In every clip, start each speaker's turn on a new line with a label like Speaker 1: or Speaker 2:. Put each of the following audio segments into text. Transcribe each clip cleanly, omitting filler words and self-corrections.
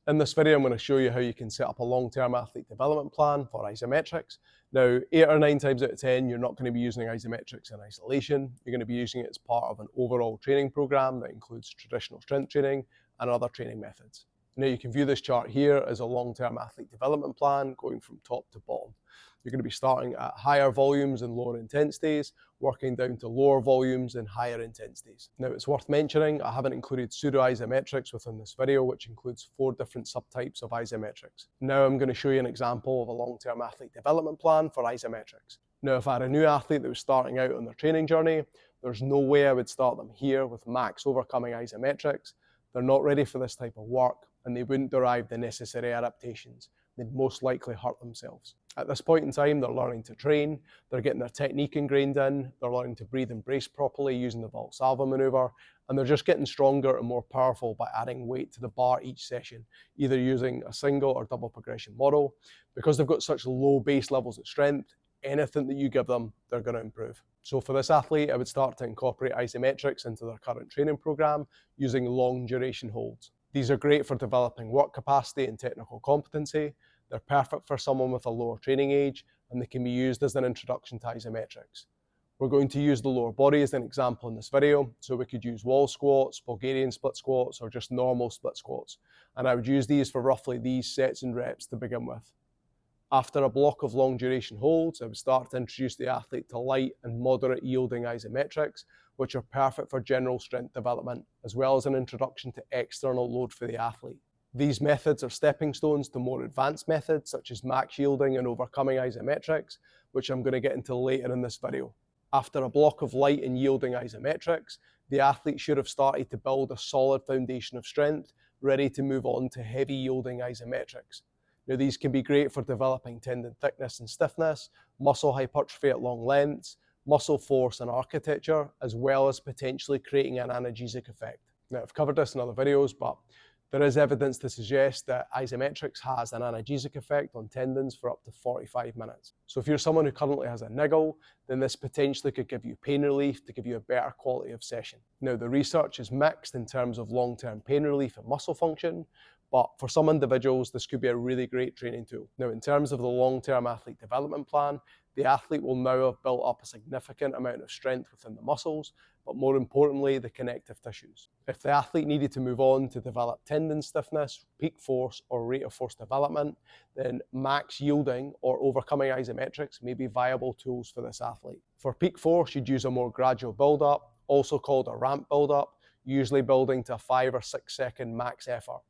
Speaker 1: In this video, I'm going to show you how you can set up a long-term athlete development plan for isometrics. Now, 8 or 9 times out of 10, you're not going to be using isometrics in isolation. You're going to be using it as part of an overall training program that includes traditional strength training and other training methods. Now, you can view this chart here as a long-term athlete development plan going from top to bottom. You're going to be starting at higher volumes and lower intensities, working down to lower volumes and higher intensities. Now, it's worth mentioning, I haven't included pseudo-isometrics within this video, which includes 4 different subtypes of isometrics. Now I'm going to show you an example of a long-term athlete development plan for isometrics. Now, if I had a new athlete that was starting out on their training journey, there's no way I would start them here with max overcoming isometrics. They're not ready for this type of work, and they wouldn't derive the necessary adaptations. They'd most likely hurt themselves. At this point in time, they're learning to train, they're getting their technique ingrained in, they're learning to breathe and brace properly using the Valsalva maneuver, and they're just getting stronger and more powerful by adding weight to the bar each session, either using a single or double progression model. Because they've got such low base levels of strength, anything that you give them, they're going to improve. So for this athlete, I would start to incorporate isometrics into their current training program using long duration holds. These are great for developing work capacity and technical competency. They're perfect for someone with a lower training age, and they can be used as an introduction to isometrics. We're going to use the lower body as an example in this video, so we could use wall squats, Bulgarian split squats, or just normal split squats. And I would use these for roughly these sets and reps to begin with. After a block of long duration holds, I would start to introduce the athlete to light and moderate yielding isometrics, which are perfect for general strength development, as well as an introduction to external load for the athlete. These methods are stepping stones to more advanced methods, such as max yielding and overcoming isometrics, which I'm going to get into later in this video. After a block of light and yielding isometrics, the athlete should have started to build a solid foundation of strength, ready to move on to heavy yielding isometrics. Now, these can be great for developing tendon thickness and stiffness, muscle hypertrophy at long lengths, muscle force and architecture, as well as potentially creating an analgesic effect. Now, I've covered this in other videos, but there is evidence to suggest that isometrics has an analgesic effect on tendons for up to 45 minutes. So if you're someone who currently has a niggle, then this potentially could give you pain relief to give you a better quality of session. Now, the research is mixed in terms of long-term pain relief and muscle function, but for some individuals, this could be a really great training tool. Now, in terms of the long-term athlete development plan, the athlete will now have built up a significant amount of strength within the muscles, but more importantly, the connective tissues. If the athlete needed to move on to develop tendon stiffness, peak force, or rate of force development, then max yielding or overcoming isometrics may be viable tools for this athlete. For peak force, you'd use a more gradual build-up, also called a ramp build-up, usually building to a 5 or 6 second max effort.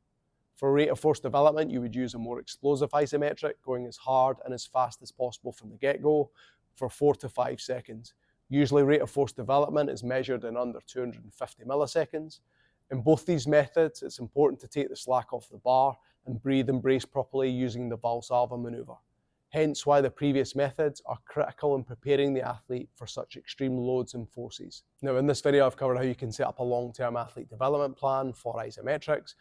Speaker 1: For rate of force development, you would use a more explosive isometric, going as hard and as fast as possible from the get-go for 4 to 5 seconds. Usually rate of force development is measured in under 250 milliseconds. In both these methods, it's important to take the slack off the bar and breathe and brace properly using the Valsalva maneuver. Hence why the previous methods are critical in preparing the athlete for such extreme loads and forces. Now, in this video, I've covered how you can set up a long-term athlete development plan for isometrics.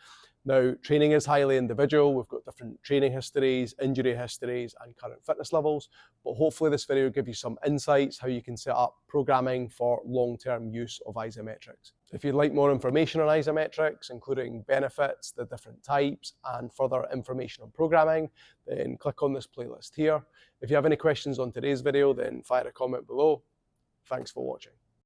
Speaker 1: Now, training is highly individual. We've got different training histories, injury histories, and current fitness levels. But hopefully this video will give you some insights how you can set up programming for long-term use of isometrics. If you'd like more information on isometrics, including benefits, the different types, and further information on programming, then click on this playlist here. If you have any questions on today's video, then fire a comment below. Thanks for watching.